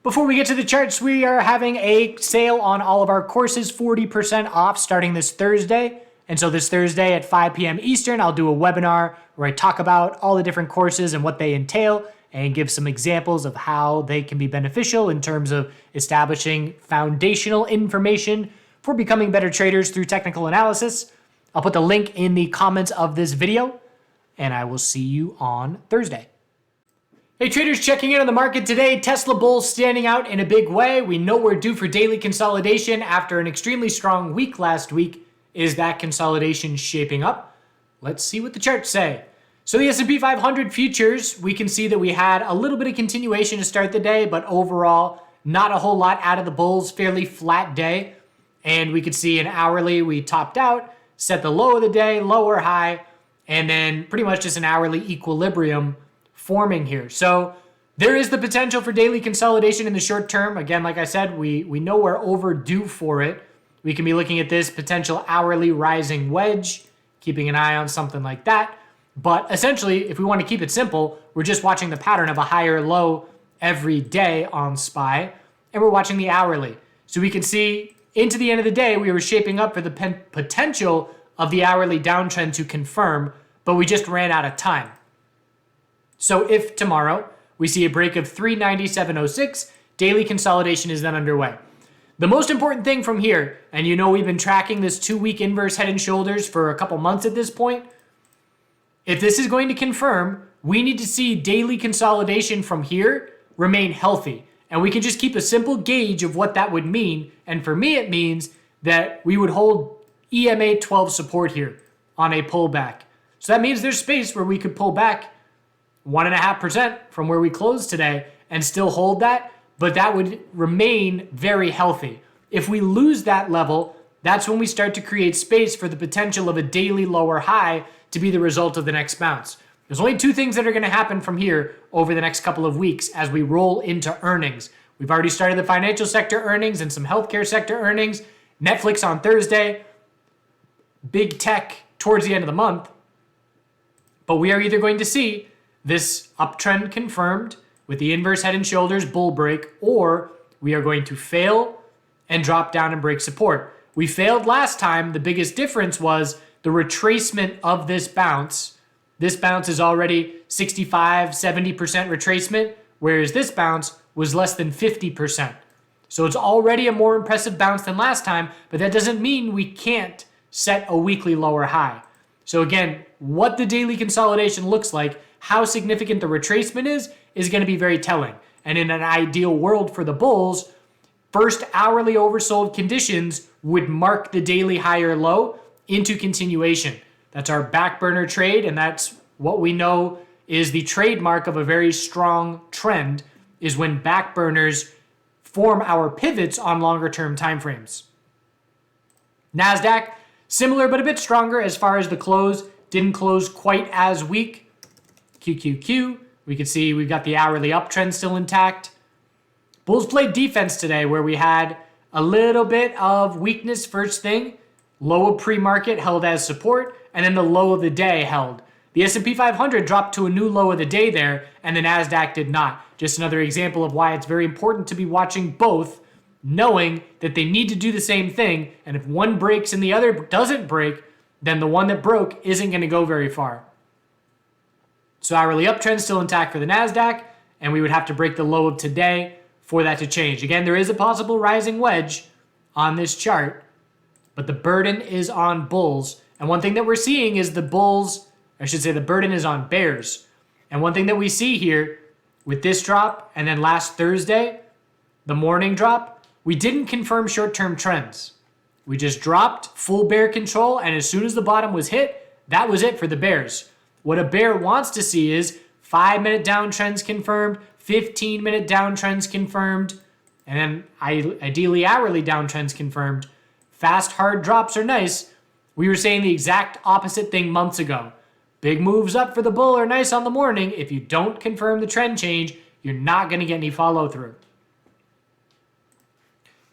Before we get to the charts, we are having a sale on all of our courses, 40% off starting this Thursday. And so this Thursday at 5 p.m. Eastern, I'll do a webinar where I talk about all the different courses and what they entail and give some examples of how they can be beneficial in terms of establishing foundational information for becoming better traders through technical analysis. I'll put the link in the comments of this video, and I will see you on Thursday. Hey traders, checking in on the market today. Tesla bulls standing out in a big way. We know we're due for daily consolidation after an extremely strong week last week. Is that consolidation shaping up? Let's see what the charts say. So the S&P 500 futures, we can see that we had a little bit of continuation to start the day, but overall, not a whole lot out of the bulls, fairly flat day. And we could see an hourly, we topped out, set the low of the day, lower high, and then pretty much just an hourly equilibrium forming here. So there is the potential for daily consolidation in the short term. Again, like I said, we know we're overdue for it. We can be looking at this potential hourly rising wedge, keeping an eye on something like that. But essentially, if we want to keep it simple, we're just watching the pattern of a higher low every day on SPY, and we're watching the hourly. So we can see into the end of the day, we were shaping up for the potential of the hourly downtrend to confirm, but we just ran out of time. So if tomorrow we see a break of 397.06, daily consolidation is then underway. The most important thing from here, and you know we've been tracking this 2-week inverse head and shoulders for a couple months at this point. If this is going to confirm, we need to see daily consolidation from here remain healthy. And we can just keep a simple gauge of what that would mean. And for me, it means that we would hold EMA 12 support here on a pullback. So that means there's space where we could pull back 1.5% from where we closed today and still hold that, but that would remain very healthy. If we lose that level, that's when we start to create space for the potential of a daily lower high to be the result of the next bounce. There's only two things that are going to happen from here over the next couple of weeks as we roll into earnings. We've already started the financial sector earnings and some healthcare sector earnings. Netflix on Thursday, big tech towards the end of the month. But we are either going to see this uptrend confirmed with the inverse head and shoulders bull break, or we are going to fail and drop down and break support. We failed last time. The biggest difference was the retracement of this bounce. This bounce is already 65, 70% retracement, whereas this bounce was less than 50%. So it's already a more impressive bounce than last time, but that doesn't mean we can't set a weekly lower high. So again, what the daily consolidation looks like, how significant the retracement is going to be very telling. And in an ideal world for the bulls, first hourly oversold conditions would mark the daily higher low into continuation. That's our back burner trade, and that's what we know is the trademark of a very strong trend, is when back burners form our pivots on longer term timeframes. NASDAQ, similar but a bit stronger as far as the close, didn't close quite as weak. QQQ, we can see we've got the hourly uptrend still intact. Bulls played defense today where we had a little bit of weakness first thing. Low of pre-market held as support, and then the low of the day held. The S&P 500 dropped to a new low of the day there, and the NASDAQ did not. Just another example of why it's very important to be watching both, knowing that they need to do the same thing, and if one breaks and the other doesn't break, then the one that broke isn't going to go very far. So hourly uptrend still intact for the NASDAQ, and we would have to break the low of today for that to change. Again, there is a possible rising wedge on this chart, but the burden is on bulls. And one thing that we're seeing is the burden is on bears. And one thing that we see here with this drop and then last Thursday, the morning drop, we didn't confirm short-term trends. We just dropped full bear control, and as soon as the bottom was hit, that was it for the bears. What a bear wants to see is 5-minute downtrends confirmed, 15-minute downtrends confirmed, and then ideally hourly downtrends confirmed. Fast, hard drops are nice. We were saying the exact opposite thing months ago. Big moves up for the bull are nice on the morning. If you don't confirm the trend change, you're not going to get any follow through.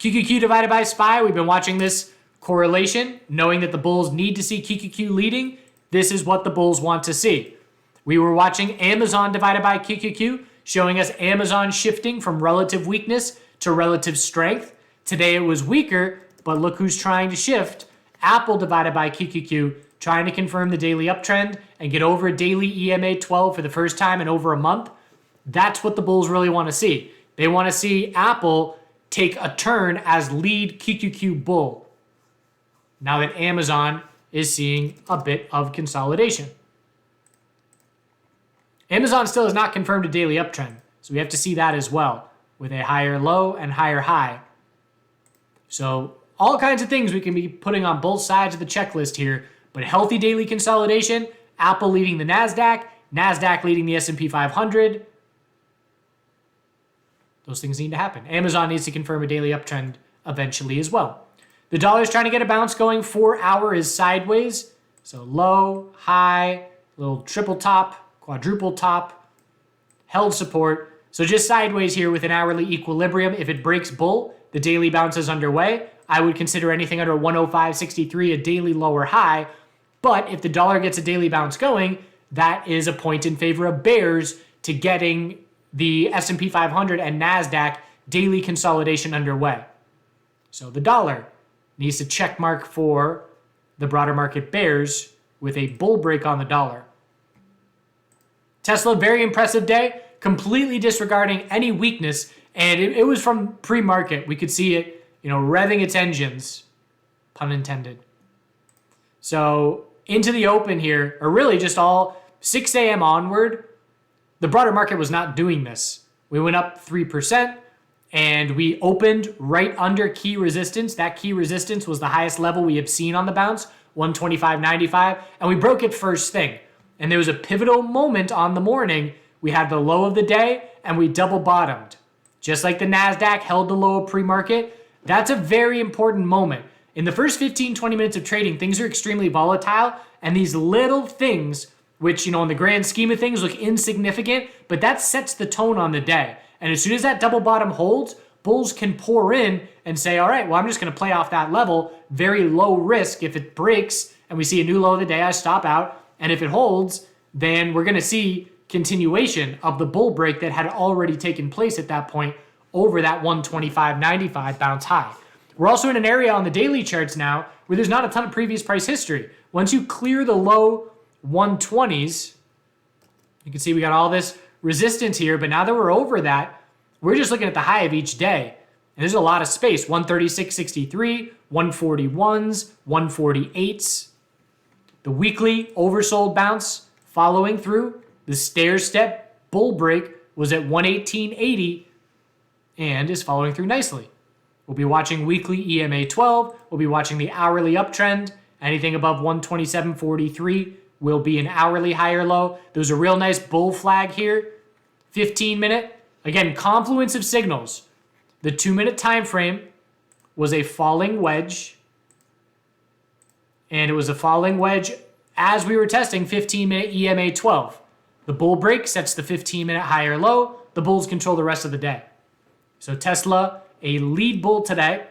QQQ divided by SPY, we've been watching this correlation, knowing that the bulls need to see QQQ leading. This is what the bulls want to see. We were watching Amazon divided by QQQ. showing us Amazon shifting from relative weakness to relative strength. Today it was weaker, but look who's trying to shift. Apple divided by QQQ, trying to confirm the daily uptrend and get over a daily EMA 12 for the first time in over a month. That's what the bulls really want to see. They want to see Apple take a turn as lead QQQ bull, now that Amazon is seeing a bit of consolidation. Amazon still has not confirmed a daily uptrend, so we have to see that as well, with a higher low and higher high. So all kinds of things we can be putting on both sides of the checklist here, but healthy daily consolidation, Apple leading the NASDAQ, NASDAQ leading the S&P 500. Those things need to happen. Amazon needs to confirm a daily uptrend eventually as well. The dollar is trying to get a bounce going. 4 hour is sideways. So low, high, little triple top, quadruple top, held support. So just sideways here with an hourly equilibrium. If it breaks bull, the daily bounce is underway. I would consider anything under 105.63 a daily lower high. But if the dollar gets a daily bounce going, that is a point in favor of bears to getting the S&P 500 and NASDAQ daily consolidation underway. So the dollar needs to check mark for the broader market bears with a bull break on the dollar. Tesla, very impressive day, completely disregarding any weakness, and it was from pre-market. We could see it, revving its engines, pun intended. So into the open here, or really just all 6 a.m. onward, the broader market was not doing this. We went up 3%. And we opened right under key resistance. That key resistance was the highest level we have seen on the bounce, 125.95. And we broke it first thing. And there was a pivotal moment on the morning. We had the low of the day and we double bottomed. Just like the NASDAQ held the low of pre-market. That's a very important moment. In the first 15, 20 minutes of trading, things are extremely volatile. And these little things, which, in the grand scheme of things look insignificant, but that sets the tone on the day. And as soon as that double bottom holds, bulls can pour in and say, all right, well, I'm just going to play off that level. Very low risk. If it breaks and we see a new low of the day, I stop out. And if it holds, then we're going to see continuation of the bull break that had already taken place at that point over that 125.95 bounce high. We're also in an area on the daily charts now where there's not a ton of previous price history. Once you clear the low 120s, you can see we got all this resistance here, but now that we're over that, we're just looking at the high of each day. And there's a lot of space, 136.63, 141s, 148s. The weekly oversold bounce following through. The stair-step bull break was at 118.80 and is following through nicely. We'll be watching weekly EMA 12. We'll be watching the hourly uptrend. Anything above 127.43 will be an hourly higher low. There's a real nice bull flag here. 15-minute. Again, confluence of signals. The 2-minute time frame was a falling wedge. And it was a falling wedge as we were testing 15-minute EMA 12. The bull break sets the 15-minute higher low. The bulls control the rest of the day. So Tesla, a lead bull today.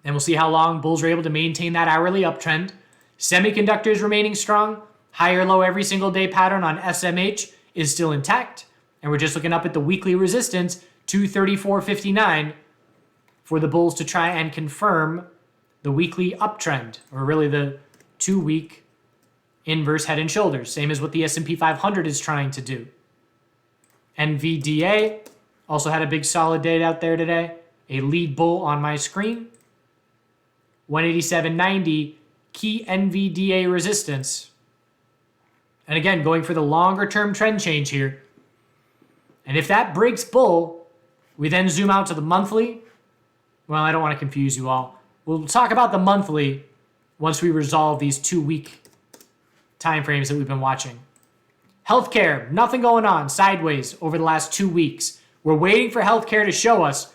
And we'll see how long bulls are able to maintain that hourly uptrend. Semiconductors remaining strong. Higher low every single day pattern on SMH is still intact. And we're just looking up at the weekly resistance, 234.59, for the bulls to try and confirm the weekly uptrend, or really the 2-week inverse head and shoulders, same as what the S&P 500 is trying to do. NVDA also had a big solid day out there today. A lead bull on my screen. 187.90, key NVDA resistance. And again, going for the longer term trend change here. And if that breaks bull, we then zoom out to the monthly. Well, I don't want to confuse you all. We'll talk about the monthly once we resolve these 2-week time frames that we've been watching. Healthcare, nothing going on, sideways over the last 2 weeks. We're waiting for healthcare to show us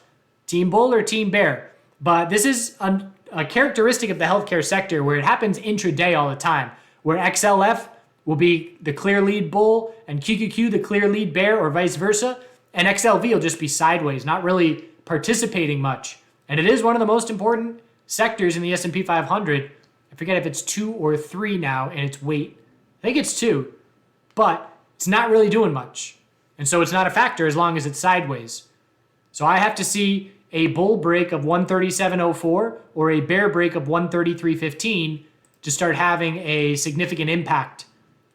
team bull or team bear. But this is a characteristic of the healthcare sector where it happens intraday all the time, where XLF will be the clear lead bull and QQQ the clear lead bear, or vice versa, and XLV will just be sideways, not really participating much. And it is one of the most important sectors in the S&P 500. I forget if it's 2 or 3 now in its weight. I think it's 2, but it's not really doing much. And so it's not a factor as long as it's sideways. So I have to see a bull break of 137.04 or a bear break of 133.15 to start having a significant impact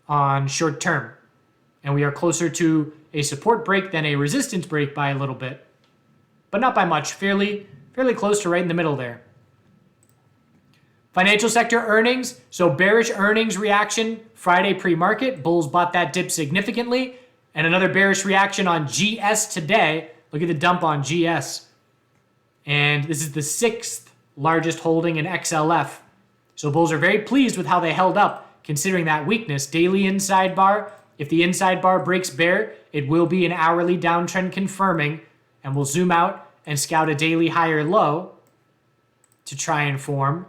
on short term. And we are closer to a support break than a resistance break by a little bit, but not by much. Fairly close to right in the middle there. Financial sector earnings. So bearish earnings reaction Friday pre-market. Bulls bought that dip significantly. And another bearish reaction on GS today. Look at the dump on GS. And this is the 6th largest holding in XLF. So bulls are very pleased with how they held up considering that weakness. Daily inside bar. If the inside bar breaks bear, it will be an hourly downtrend confirming. And we'll zoom out and scout a daily higher low to try and form.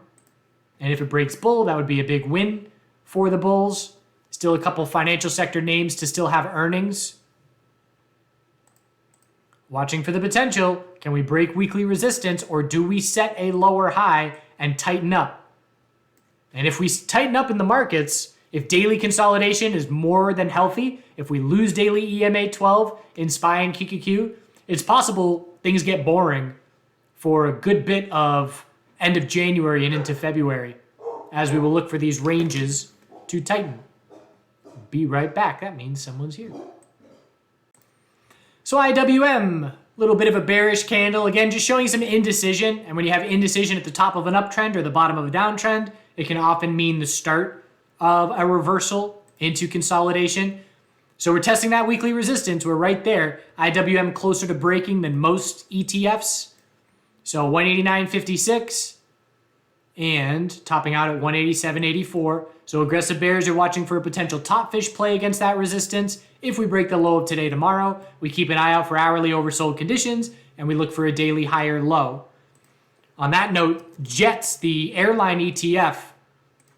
And if it breaks bull, that would be a big win for the bulls. Still a couple financial sector names to still have earnings. Watching for the potential. Can we break weekly resistance or do we set a lower high and tighten up? And if we tighten up in the markets, if daily consolidation is more than healthy, if we lose daily EMA 12 in SPY and QQQ, it's possible things get boring for a good bit of end of January and into February, as we will look for these ranges to tighten. Be right back. That means someone's here. So IWM, a little bit of a bearish candle. Again, just showing some indecision. And when you have indecision at the top of an uptrend or the bottom of a downtrend, it can often mean the start of a reversal into consolidation. So we're testing that weekly resistance. We're right there. IWM closer to breaking than most ETFs. So 189.56 and topping out at 187.84. So aggressive bears are watching for a potential top fish play against that resistance. If we break the low of today, tomorrow, we keep an eye out for hourly oversold conditions and we look for a daily higher low. On that note, Jets, the airline ETF,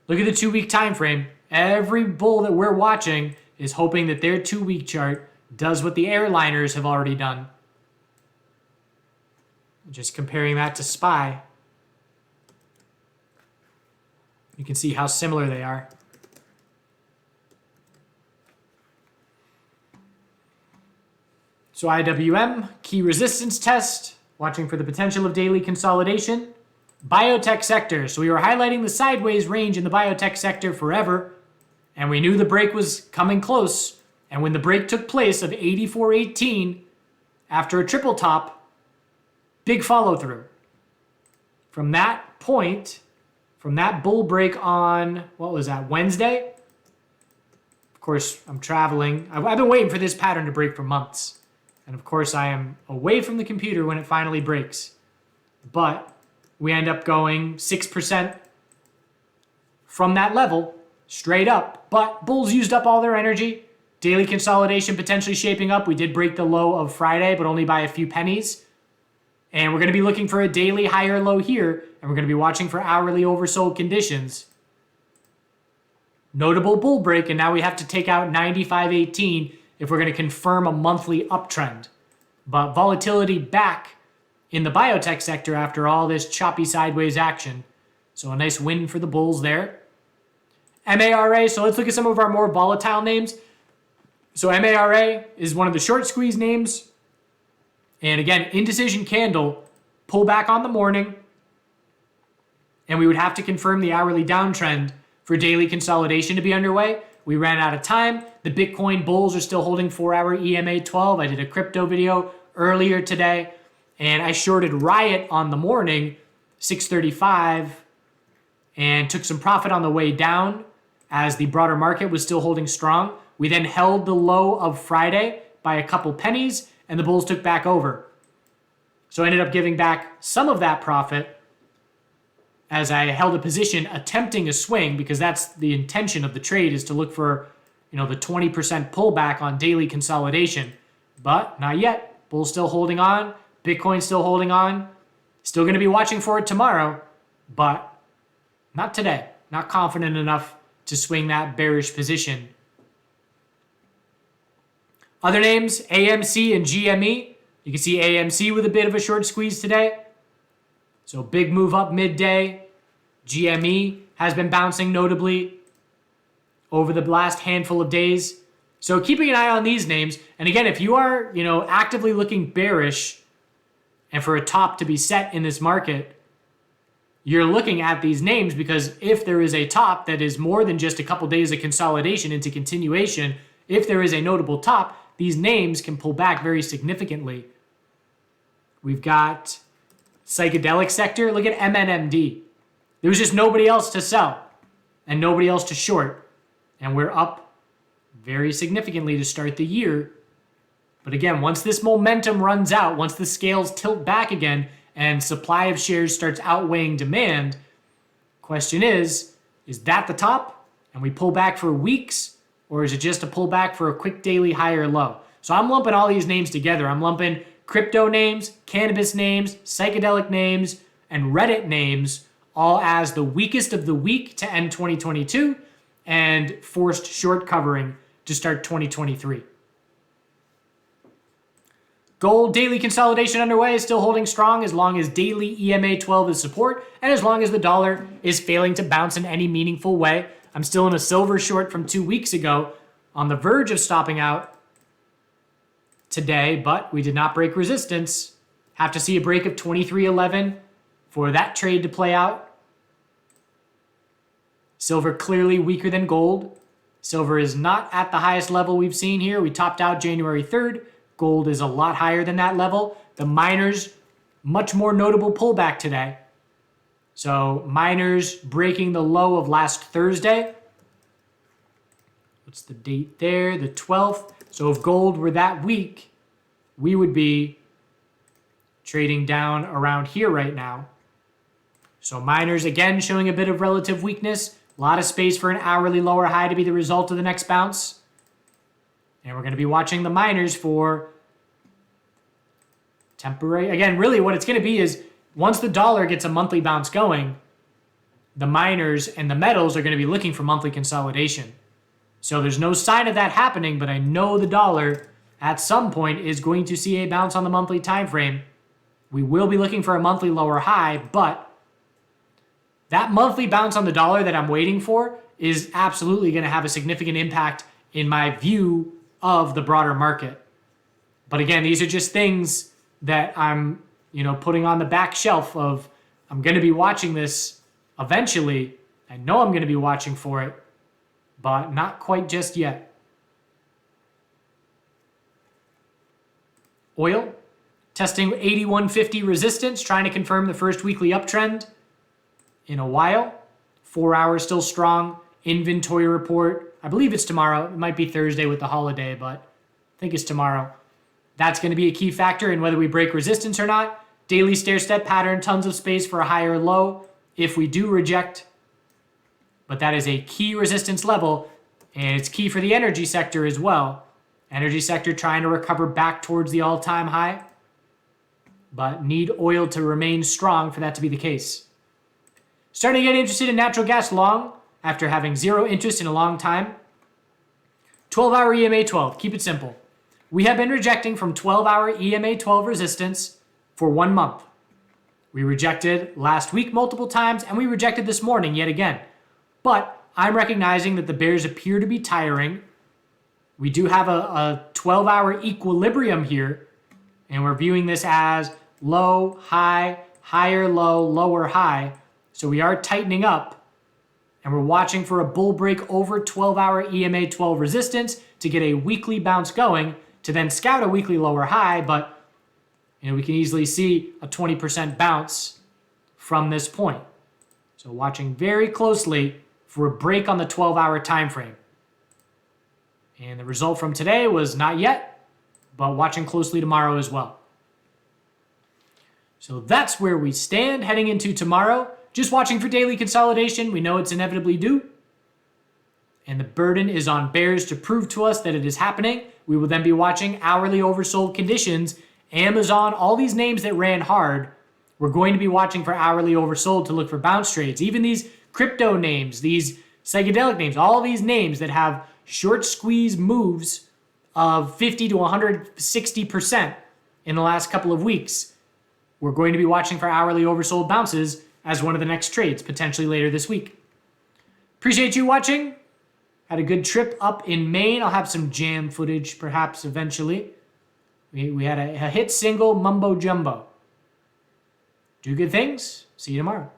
look at the 2-week time frame. Every bull that we're watching is hoping that their 2-week chart does what the airliners have already done. Just comparing that to SPY, you can see how similar they are. So IWM, key resistance test, watching for the potential of daily consolidation. Biotech sector. So we were highlighting the sideways range in the biotech sector forever, and we knew the break was coming close. And when the break took place of 84.18 after a triple top, big follow through. From that point, from that bull break on, what was that, Wednesday? Of course, I'm traveling. I've been waiting for this pattern to break for months. And of course, I am away from the computer when it finally breaks. But we end up going 6% from that level, straight up. But bulls used up all their energy. Daily consolidation potentially shaping up. We did break the low of Friday, but only by a few pennies. And we're going to be looking for a daily higher low here. And we're going to be watching for hourly oversold conditions. Notable bull break, and now we have to take out 95.18 if we're going to confirm a monthly uptrend. But volatility back in the biotech sector after all this choppy sideways action. So a nice win for the bulls there. MARA, so let's look at some of our more volatile names. So MARA is one of the short squeeze names. And again, indecision candle, pull back on the morning. And we would have to confirm the hourly downtrend for daily consolidation to be underway. We ran out of time. The Bitcoin bulls are still holding 4-hour EMA 12. I did a crypto video earlier today. And I shorted Riot on the morning, 6:35, and took some profit on the way down as the broader market was still holding strong. We then held the low of Friday by a couple pennies, and the bulls took back over. So I ended up giving back some of that profit as I held a position attempting a swing, because that's the intention of the trade, is to look for, the 20% pullback on daily consolidation. But not yet. Bulls still holding on. Bitcoin still holding on. Still going to be watching for it tomorrow, but not today. Not confident enough to swing that bearish position. Other names, AMC and GME. You can see AMC with a bit of a short squeeze today. So big move up midday. GME has been bouncing notably over the last handful of days. So keeping an eye on these names. And again, if you are, actively looking bearish and for a top to be set in this market, you're looking at these names because if there is a top that is more than just a couple days of consolidation into continuation, if there is a notable top, these names can pull back very significantly. We've got psychedelic sector. Look at MNMD. There was just nobody else to sell and nobody else to short. And we're up very significantly to start the year. But again, once this momentum runs out, once the scales tilt back again and supply of shares starts outweighing demand, question is that the top and we pull back for weeks, or is it just a pullback for a quick daily high or low? So I'm lumping all these names together. I'm lumping crypto names, cannabis names, psychedelic names, and Reddit names all as the weakest of the week to end 2022 and forced short covering to start 2023. Gold daily consolidation underway is still holding strong as long as daily EMA 12 is support and as long as the dollar is failing to bounce in any meaningful way. I'm still in a silver short from 2 weeks ago on the verge of stopping out today, but we did not break resistance. Have to see a break of 23.11 for that trade to play out. Silver clearly weaker than gold. Silver is not at the highest level we've seen here. We topped out January 3rd. Gold is a lot higher than that level. The miners, much more notable pullback today. So miners breaking the low of last Thursday. What's the date there? The 12th. So if gold were that weak, we would be trading down around here right now. So miners again showing a bit of relative weakness. A lot of space for an hourly lower high to be the result of the next bounce. And we're going to be watching the miners for temporary. Again, really what it's going to be is once the dollar gets a monthly bounce going, the miners and the metals are going to be looking for monthly consolidation. So there's no sign of that happening, but I know the dollar at some point is going to see a bounce on the monthly time frame. We will be looking for a monthly lower high, but that monthly bounce on the dollar that I'm waiting for is absolutely going to have a significant impact in my view of the broader market. But again, these are just things that I'm, putting on the back shelf of I'm going to be watching this eventually. I know I'm going to be watching for it, but not quite just yet. Oil, testing 81.50 resistance, trying to confirm the first weekly uptrend in a while. 4 hours still strong. Inventory report. I believe it's tomorrow. It might be Thursday with the holiday, but I think it's tomorrow. That's going to be a key factor in whether we break resistance or not. Daily stair-step pattern, tons of space for a higher low if we do reject. But that is a key resistance level, and it's key for the energy sector as well. Energy sector trying to recover back towards the all-time high, but need oil to remain strong for that to be the case. Starting to get interested in natural gas long after having zero interest in a long time. 12-hour EMA 12, keep it simple. We have been rejecting from 12-hour EMA 12 resistance for 1 month. We rejected last week multiple times, and we rejected this morning yet again. But I'm recognizing that the bears appear to be tiring. We do have a 12-hour equilibrium here, and we're viewing this as low, high, higher, low, lower, high. So we are tightening up, and we're watching for a bull break over 12-hour EMA 12 resistance to get a weekly bounce going, to then scout a weekly lower high, but we can easily see a 20% bounce from this point. So watching very closely for a break on the 12-hour time frame. And the result from today was not yet, but watching closely tomorrow as well. So that's where we stand heading into tomorrow. Just watching for daily consolidation. We know it's inevitably due. And the burden is on bears to prove to us that it is happening. We will then be watching hourly oversold conditions. Amazon, all these names that ran hard, we're going to be watching for hourly oversold to look for bounce trades. Even these crypto names, these psychedelic names, all these names that have short squeeze moves of 50 to 160% in the last couple of weeks. We're going to be watching for hourly oversold bounces as one of the next trades, potentially later this week. Appreciate you watching. Had a good trip up in Maine. I'll have some jam footage perhaps eventually. We had a hit single, Mumbo Jumbo. Do good things. See you tomorrow.